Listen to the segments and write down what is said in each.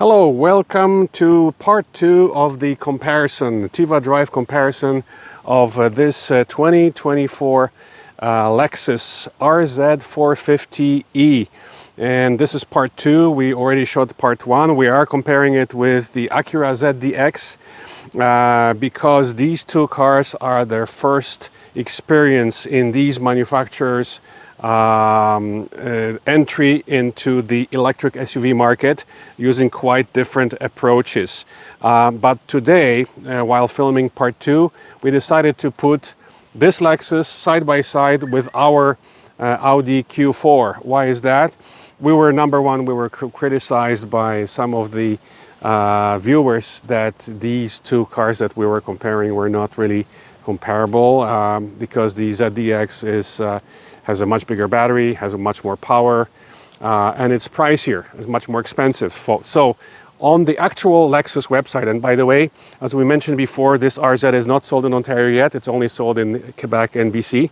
Hello, welcome to part 2 of the comparison, Tiva Drive comparison of this 2024 Lexus RZ450e. And this is part 2. We already showed part 1. We are comparing it with the Acura ZDX because these two cars are their first experience in these manufacturers' entry into the electric SUV market using quite different approaches. But today, while filming part 2, we decided to put this Lexus side by side with our Audi Q4. Why is that? We were criticized by some of the viewers that these two cars that we were comparing were not really comparable because the ZDX has a much bigger battery, has a much more power, and it's pricier, it's much more expensive. So on the actual Lexus website, and by the way, as we mentioned before, this RZ is not sold in Ontario yet, it's only sold in Quebec and BC.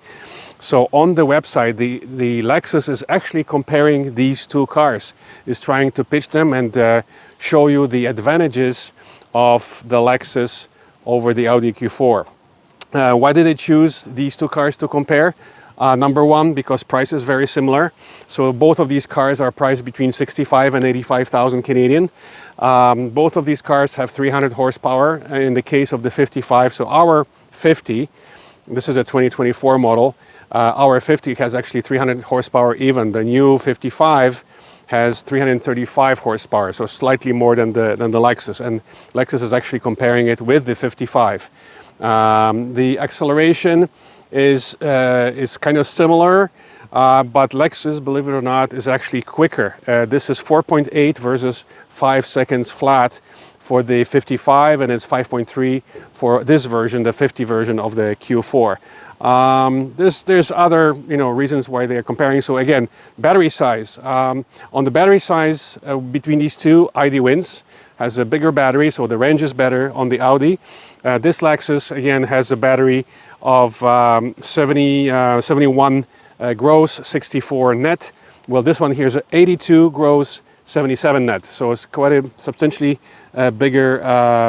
So on the website, the Lexus is actually comparing these two cars, is trying to pitch them and show you the advantages of the Lexus over the Audi Q4. Why did they choose these two cars to compare? Number one, because price is very similar. So both of these cars are priced between 65 and 85,000 Canadian. Both of these cars have 300 horsepower in the case of the 55. So our 50, this is a 2024 model, our 50 has actually 300 horsepower even. The new 55 has 335 horsepower, so slightly more than the Lexus. And Lexus is actually comparing it with the 55. The acceleration is kind of similar, but Lexus, believe it or not, is actually quicker. This is 4.8 versus 5 seconds flat for the 55, and it's 5.3 for this version, the 50 version of the Q4. There's other reasons why they are comparing. So again, battery size. On the battery size between these two, Audi wins. Has a bigger battery, so the range is better on the Audi. This Lexus again has a battery of 71 gross, 64 net. Well, this one here is 82 gross, 77 net. So it's quite a substantially bigger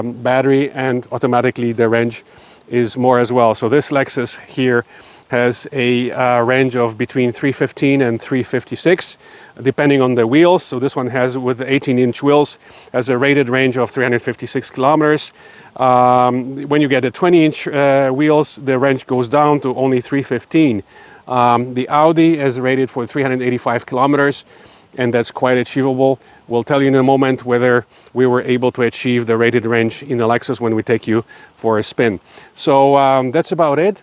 battery, and automatically the range is more as well. So this Lexus here has a range of between 315 and 356, depending on the wheels. So this one has, with the 18-inch wheels, has a rated range of 356 kilometers. When you get the 20-inch wheels, the range goes down to only 315. The Audi is rated for 385 kilometers, and that's quite achievable. We'll tell you in a moment whether we were able to achieve the rated range in the Lexus when we take you for a spin. So that's about it.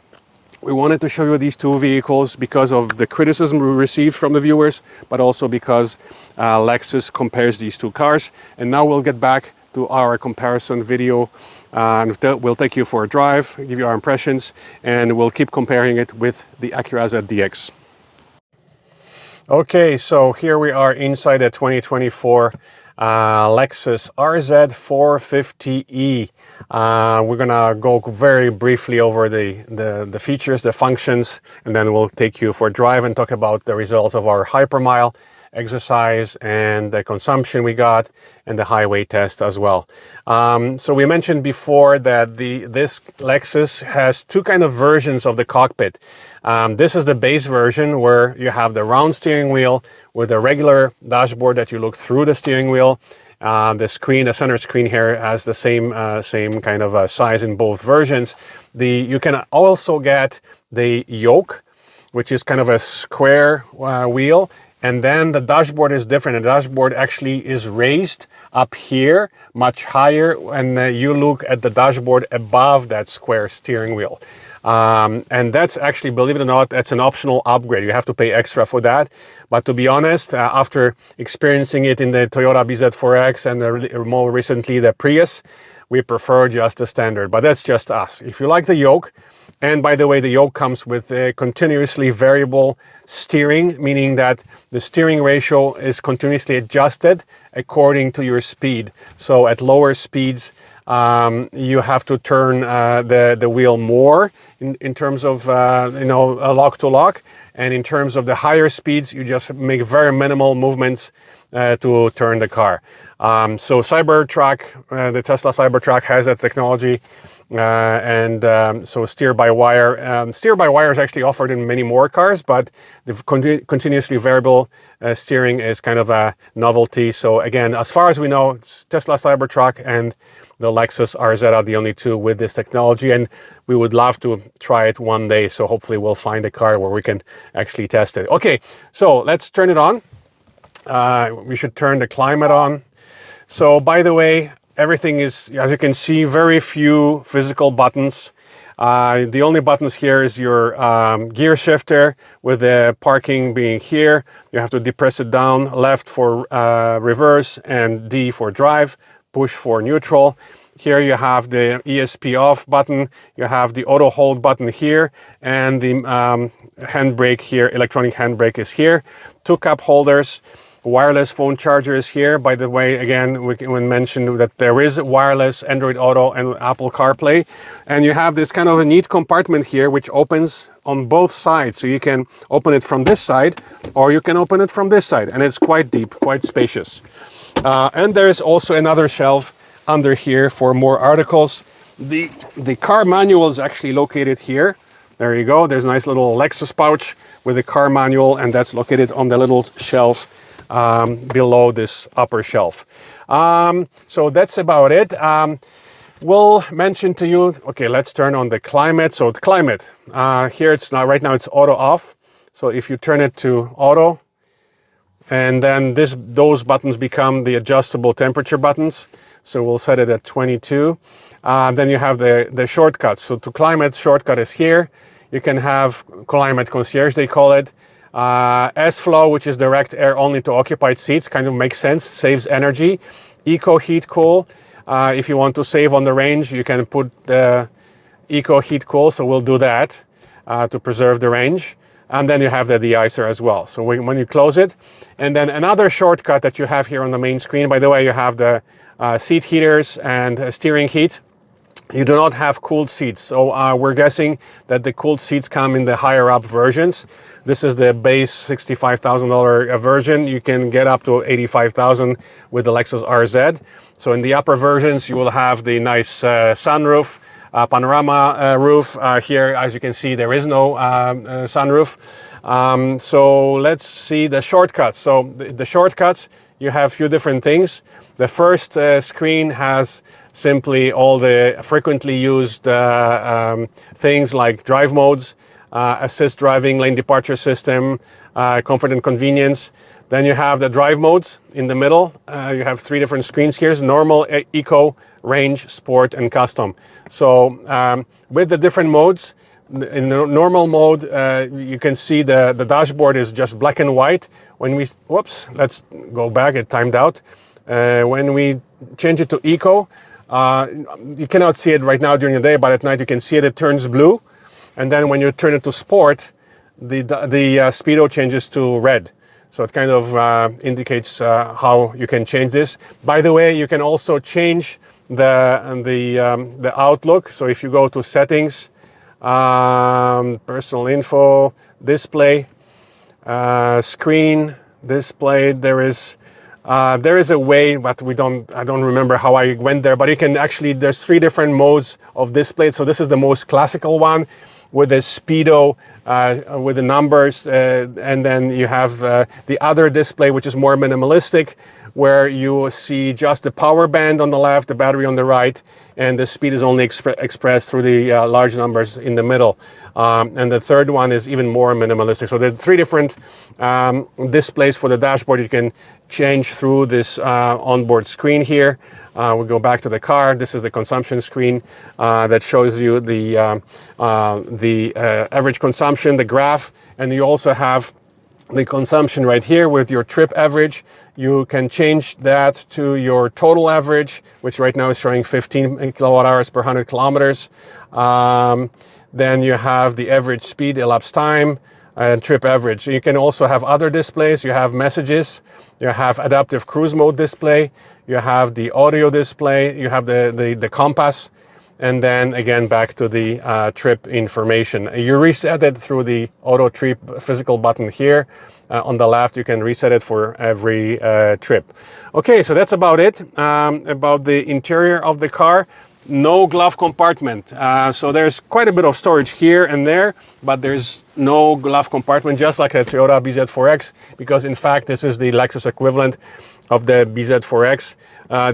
We wanted to show you these two vehicles because of the criticism we received from the viewers, but also because Lexus compares these two cars. And now we'll get back to our comparison video, and we'll take you for a drive, give you our impressions, and we'll keep comparing it with the Acura ZDX. Okay, so here we are inside a 2024 Lexus RZ450e. We're gonna go very briefly over the features, the functions, and then we'll take you for a drive and talk about the results of our hypermile exercise and the consumption we got and the highway test as well. So we mentioned before that this Lexus has two kind of versions of the cockpit. This is the base version where you have the round steering wheel with a regular dashboard that you look through the steering wheel. The center screen here has the same kind of size in both versions. You can also get the yoke, which is kind of a square wheel. And then the dashboard is different. The dashboard actually is raised up here, much higher, and you look at the dashboard above that square steering wheel. And that's actually, believe it or not, that's an optional upgrade. You have to pay extra for that. But to be honest, after experiencing it in the Toyota BZ4X and more recently the Prius, we prefer just the standard. But that's just us. If you like the yoke, and by the way, the yoke comes with a continuously variable steering, meaning that the steering ratio is continuously adjusted according to your speed. So at lower speeds, you have to turn the wheel more in terms of lock to lock, and in terms of the higher speeds, you just make very minimal movements to turn the car. So Cybertruck, the Tesla Cybertruck has that technology, so steer by wire. Steer by wire is actually offered in many more cars, but the continuously variable steering is kind of a novelty. So again, as far as we know, it's Tesla Cybertruck and the Lexus RZ are the only two with this technology, and we would love to try it one day. So hopefully we'll find a car where we can actually test it. Okay, so let's turn it on. We should turn the climate on. So by the way, everything is, as you can see, very few physical buttons. The only buttons here is your gear shifter, with the parking being here. You have to depress it down, left for reverse and D for drive, push for neutral. Here you have the ESP off button, you have the auto hold button here, and the handbrake here, electronic handbrake is here. Two cup holders. Wireless phone charger is here. By the way, again, we mentioned that there is wireless Android Auto and Apple CarPlay. And you have this kind of a neat compartment here, which opens on both sides. So you can open it from this side, or you can open it from this side. And it's quite deep, quite spacious. And there is also another shelf under here for more articles. The car manual is actually located here. There you go. There's a nice little Lexus pouch with the car manual, and that's located on the little shelf below this upper shelf. So that's about it. We'll mention to you, okay, let's turn on the climate. So the climate, here it's now, right now it's auto off. So if you turn it to auto, and then those buttons become the adjustable temperature buttons. So we'll set it at 22. Then you have the shortcuts. So to climate, shortcut is here. You can have climate concierge, they call it. S-Flow, which is direct air only to occupied seats, kind of makes sense, saves energy. Eco Heat Cool, if you want to save on the range, you can put the Eco Heat Cool, so we'll do that to preserve the range. And then you have the de-icer as well. So when you close it, and then another shortcut that you have here on the main screen, by the way, you have the seat heaters and steering heat. You do not have cooled seats, so we're guessing that the cooled seats come in the higher up versions. This is the base $65,000 version. You can get up to $85,000 with the Lexus RZ. So in the upper versions, you will have the nice sunroof, panorama roof. Here, as you can see, there is no sunroof. So let's see the shortcuts. So the shortcuts, you have a few different things. The first screen has simply all the frequently used things like drive modes, assist driving, lane departure system, comfort and convenience. Then you have the drive modes in the middle. You have three different screens here: normal, eco, range, sport, and custom. So with the different modes, in the normal mode, you can see the dashboard is just black and white. When we, whoops, let's go back, it timed out. When we change it to eco, you cannot see it right now during the day, but at night you can see it, it turns blue. And then when you turn it to sport, the speedo changes to red. So it kind of indicates how you can change this. By the way, you can also change the outlook. So if you go to settings, personal info, display, screen, display, there is a way, but I don't remember how I went there, but you can actually, there's three different modes of display. So this is the most classical one with the speedo, with the numbers, and then you have the other display, which is more minimalistic, where you see just the power band on the left, the battery on the right, and the speed is only expressed through the large numbers in the middle. And the third one is even more minimalistic. So there are three different displays for the dashboard. You can change through this onboard screen here. We'll go back to the car. This is the consumption screen that shows you the average consumption, the graph, and you also have the consumption right here with your trip average. You can change that to your total average, which right now is showing 15 kilowatt hours per 100 kilometers. Then you have the average speed, elapsed time, and trip average. You can also have other displays. You have messages, you have adaptive cruise mode display, you have the audio display, you have the compass, and then again back to the trip information. You reset it through the auto trip physical button here. On the left, you can reset it for every trip. Okay, so that's about it. About the interior of the car. No glove compartment. So there's quite a bit of storage here and there, but there's no glove compartment, just like a Toyota BZ4X, because in fact, this is the Lexus equivalent of the BZ4X.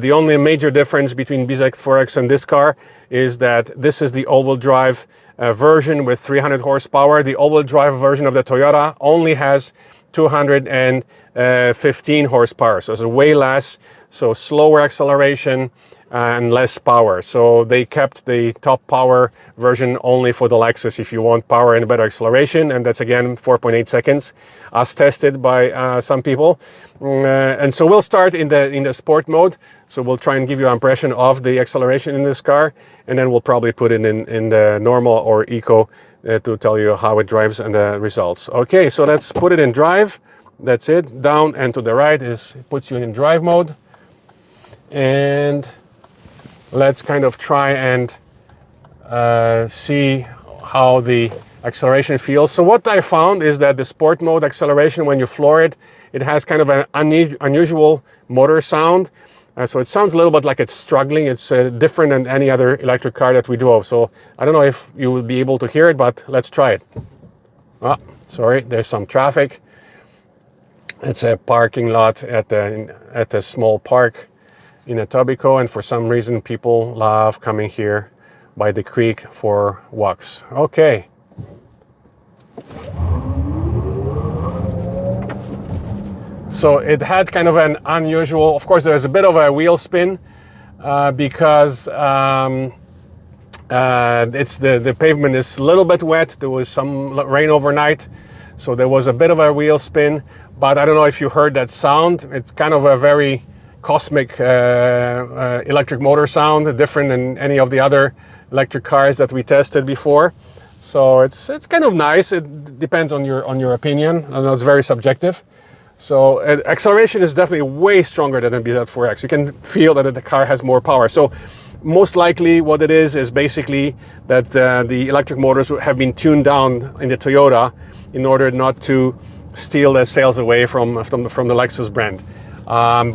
The only major difference between BZ4X and this car is that this is the all-wheel drive version with 300 horsepower. The all-wheel drive version of the Toyota only has 215 horsepower, so it's way less, so slower acceleration and less power. So they kept the top power version only for the Lexus if you want power and better acceleration, and that's again 4.8 seconds as tested by some people. And so we'll start in the sport mode. So we'll try and give you an impression of the acceleration in this car, and then we'll probably put it in the normal or eco to tell you how it drives and the results. Okay, so let's put it in drive. That's it. Down and to the right puts you in drive mode. And let's kind of try and see how the acceleration feels. So what I found is that the sport mode acceleration, when you floor it, it has kind of an unusual motor sound. So it sounds a little bit like it's struggling. It's different than any other electric car that we do have. So I don't know if you will be able to hear it, but let's try it. Oh, sorry, there's some traffic. It's a parking lot at a small park in Etobicoke, and for some reason people love coming here by the creek for walks. Okay. So it had kind of an unusual, of course there's a bit of a wheel spin because it's the pavement is a little bit wet. There was some rain overnight, so there was a bit of a wheel spin, but I don't know if you heard that sound. It's kind of a very cosmic electric motor sound, different than any of the other electric cars that we tested before. So it's kind of nice. It depends on your opinion. I know it's very subjective. So acceleration is definitely way stronger than a BZ4X. You can feel that the car has more power. So most likely what it is basically that the electric motors have been tuned down in the Toyota in order not to steal the sales away from the Lexus brand.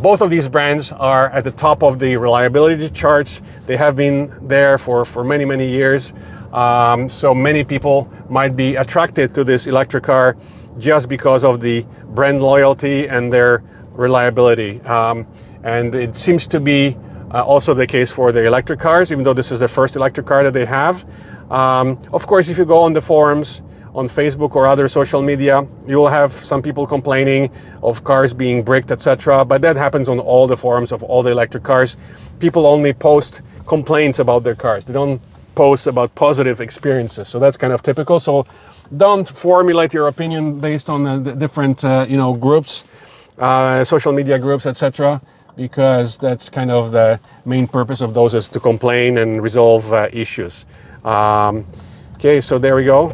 Both of these brands are at the top of the reliability charts. They have been there for many, many years. So many people might be attracted to this electric car just because of the brand loyalty and their reliability. And it seems to be also the case for the electric cars, even though this is the first electric car that they have. Of course, if you go on the forums, on Facebook or other social media, you will have some people complaining of cars being bricked, etc. But that happens on all the forums of all the electric cars. People only post complaints about their cars. They don't post about positive experiences. So that's kind of typical. So don't formulate your opinion based on the different groups, social media groups, etc. Because that's kind of the main purpose of those, is to complain and resolve issues. Okay, so there we go.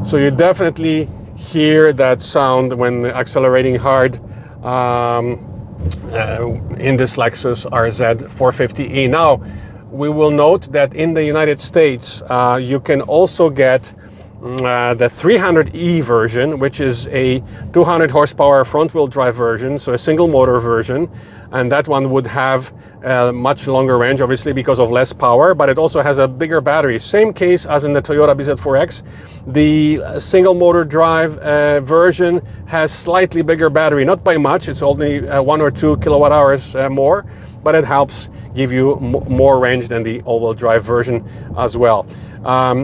So you definitely hear that sound when accelerating hard in this Lexus RZ450e. Now, we will note that in the United States, you can also get the 300e version, which is a 200 horsepower front-wheel drive version, so a single motor version, and that one would have much longer range, obviously because of less power, but it also has a bigger battery. Same case as in the Toyota BZ4X. The single motor drive version has slightly bigger battery, not by much, it's only 1 or 2 kilowatt hours more, but it helps give you more range than the all-wheel drive version as well.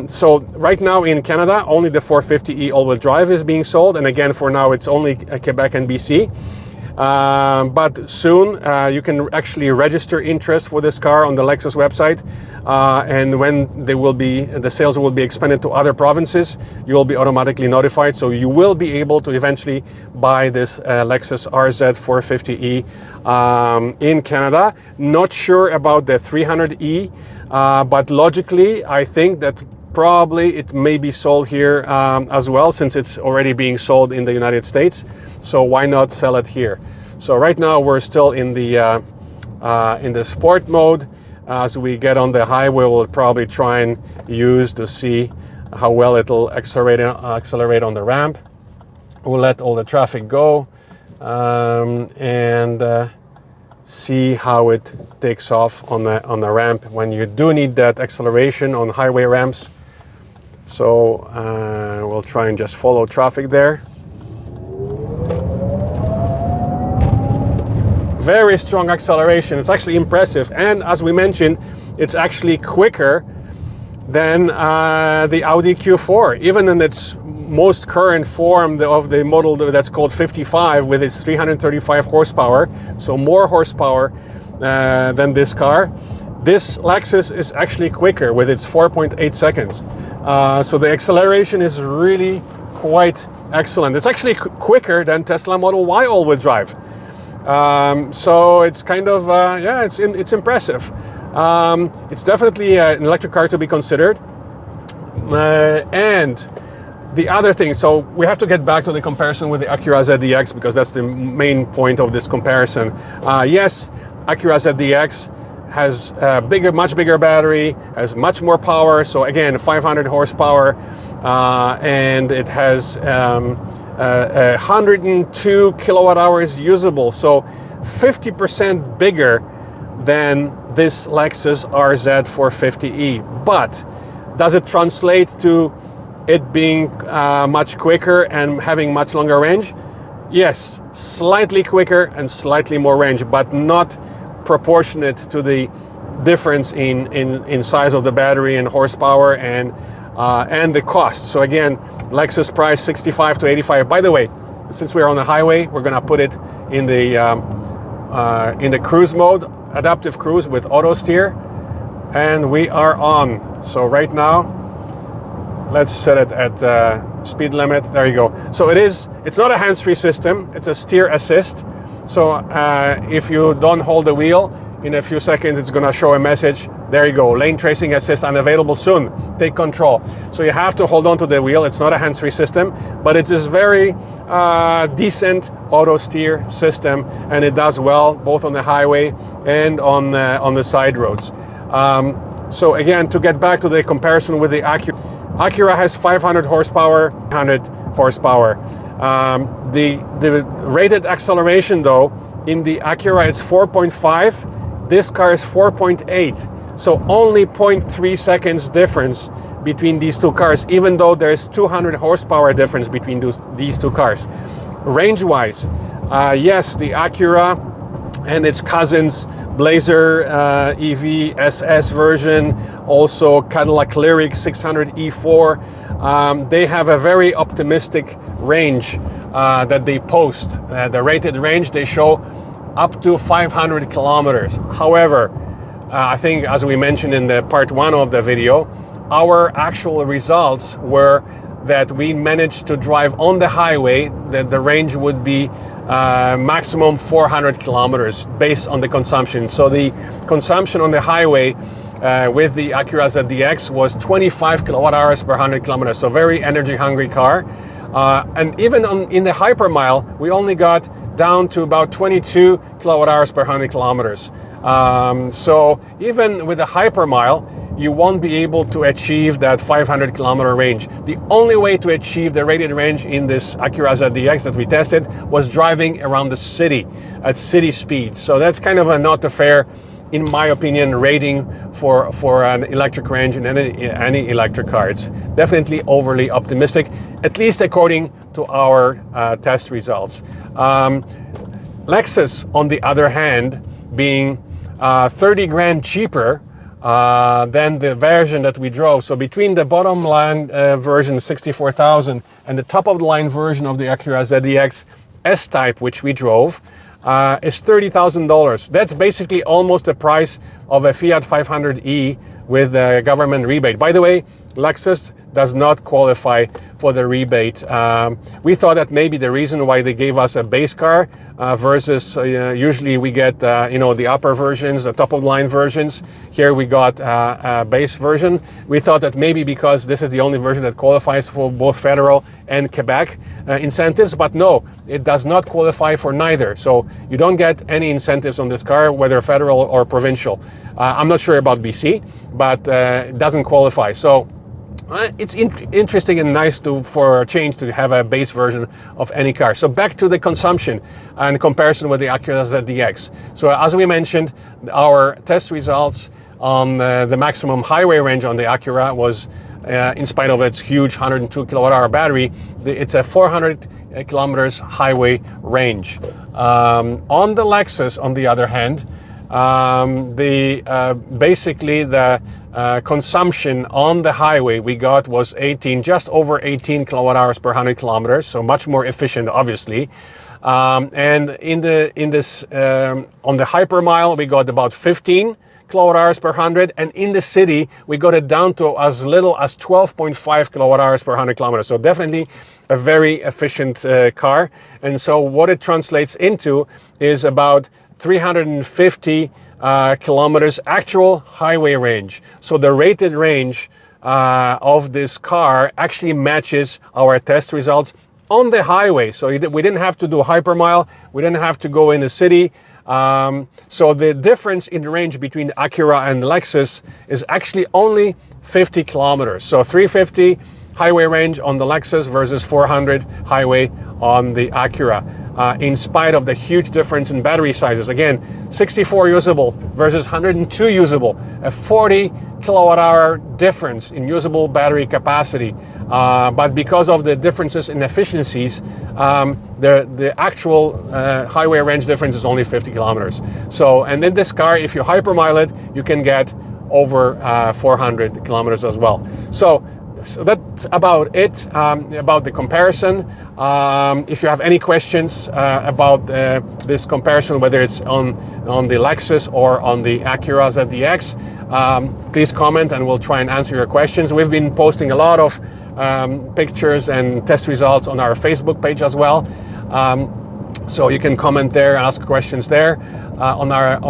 So right now in Canada, only the 450e all-wheel drive is being sold, and again, for now it's only Quebec and BC. But soon you can actually register interest for this car on the Lexus website, and when the sales will be expanded to other provinces, you will be automatically notified. So you will be able to eventually buy this Lexus RZ450e in Canada. Not sure about the 300e, but logically I think that probably it may be sold here as well, since it's already being sold in the United States. So why not sell it here? So right now we're still in the sport mode. As we get on the highway, we'll probably try and use to see how well it'll accelerate on the ramp. We'll let all the traffic go and see how it takes off on the ramp when you do need that acceleration on highway ramps. So we'll try and just follow traffic there. Very strong acceleration. It's actually impressive, and as we mentioned, it's actually quicker than the Audi Q4, even in its most current form of the model that's called 55 with its 335 horsepower, so more horsepower than this car. This Lexus is actually quicker with its 4.8 seconds. So the acceleration is really quite excellent. It's actually quicker than Tesla Model Y all-wheel drive. So it's kind of, yeah, it's impressive. It's definitely an electric car to be considered. And the other thing, so we have to get back to the comparison with the Acura ZDX, because that's the main point of this comparison. Yes, Acura ZDX has a much bigger battery, has much more power. So again, 500 horsepower, and it has 102 kilowatt hours usable, so 50% bigger than this Lexus RZ450e. But does it translate to it being much quicker and having much longer range? Yes, slightly quicker and slightly more range, but not proportionate to the difference in size of the battery and horsepower and the cost. So again, Lexus price 65 to 85. By the way, since we're on the highway, we're gonna put it in the cruise mode, adaptive cruise with auto steer, and we are on. So right now, let's set it at speed limit. There you go. So it's not a hands-free system, it's a steer assist. So if you don't hold the wheel, in a few seconds it's gonna show a message. There you go, lane tracing assist unavailable soon, take control. So you have to hold on to the wheel. It's not a hands-free system, but it is very decent auto steer system, and it does well both on the highway and on the side roads. So again, to get back to the comparison with the Acura has 500 horsepower, 100 horsepower. The rated acceleration though, in the Acura it's 4.5, this car is 4.8. So only 0.3 seconds difference between these two cars, even though there's 200 horsepower difference between these two cars. Range-wise, yes, the Acura and its cousins, Blazer EV SS version, also Cadillac Lyriq 600 E4, they have a very optimistic range that they post. The rated range, they show up to 500 kilometers. However, I think, as we mentioned in the part 1 of the video, our actual results were that we managed to drive on the highway, that the range would be maximum 400 kilometers based on the consumption. So the consumption on the highway with the Acura ZDX was 25 kilowatt hours per 100 kilometers. So very energy hungry car. And even in the hypermile, we only got down to about 22 kilowatt hours per 100 kilometers. So even with a hypermile, you won't be able to achieve that 500 kilometer range. The only way to achieve the rated range in this Acura ZDX that we tested was driving around the city at city speed. So that's kind of a not a fair, in my opinion, rating for an electric range in any electric car. It's definitely overly optimistic, at least according to our test results. Lexus, on the other hand, being 30 grand cheaper than the version that we drove. So between the bottom line version 64,000 and the top of the line version of the Acura ZDX S-Type, which we drove, is $30,000. That's basically almost the price of a Fiat 500e with a government rebate. By the way, Lexus does not qualify for the rebate. We thought that maybe the reason why they gave us a base car versus usually we get the upper versions, the top of the line versions. Here we got a base version. We thought that maybe because this is the only version that qualifies for both federal and Quebec incentives, but no, it does not qualify for neither. So you don't get any incentives on this car, whether federal or provincial. I'm not sure about BC, but it doesn't qualify. So it's interesting and nice for a change to have a base version of any car. So back to the consumption and comparison with the Acura ZDX. So as we mentioned, our test results on the maximum highway range on the Acura was, in spite of its huge 102 kilowatt hour battery, it's a 400 kilometers highway range. On the Lexus, on the other hand, basically the consumption on the highway we got was just over 18 kilowatt hours per 100 kilometers, so much more efficient, obviously. And on the hypermile we got about 15 kilowatt hours per 100, and in the city we got it down to as little as 12.5 kilowatt hours per 100 kilometers. So definitely a very efficient car. And so what it translates into is about 350 kilometers actual highway range. So the rated range of this car actually matches our test results on the highway. So we didn't have to do hypermile, we didn't have to go in the city. So the difference in the range between the Acura and the Lexus is actually only 50 kilometers. So 350 highway range on the Lexus versus 400 highway on the Acura. In spite of the huge difference in battery sizes. Again, 64 usable versus 102 usable, a 40 kilowatt hour difference in usable battery capacity. But because of the differences in efficiencies, the actual highway range difference is only 50 kilometers. So, and in this car, if you hypermile it, you can get over 400 kilometers as well. So that's about it, about the comparison. If you have any questions about this comparison, whether it's on the Lexus or on the Acura ZDX, please comment and we'll try and answer your questions. We've been posting a lot of pictures and test results on our Facebook page as well. So you can comment there, ask questions there on our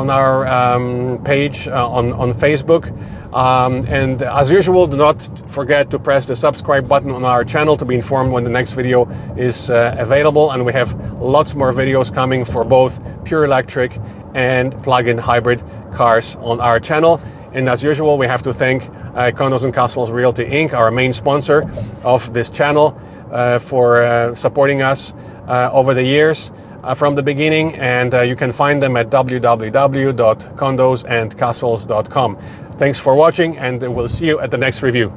page on Facebook. And as usual, do not forget to press the subscribe button on our channel to be informed when the next video is available. And we have lots more videos coming for both pure electric and plug-in hybrid cars on our channel. And as usual, we have to thank Condos and Castles Realty Inc., our main sponsor of this channel, for supporting us over the years from the beginning. And you can find them at www.condosandcastles.com. Thanks for watching, and we'll see you at the next review.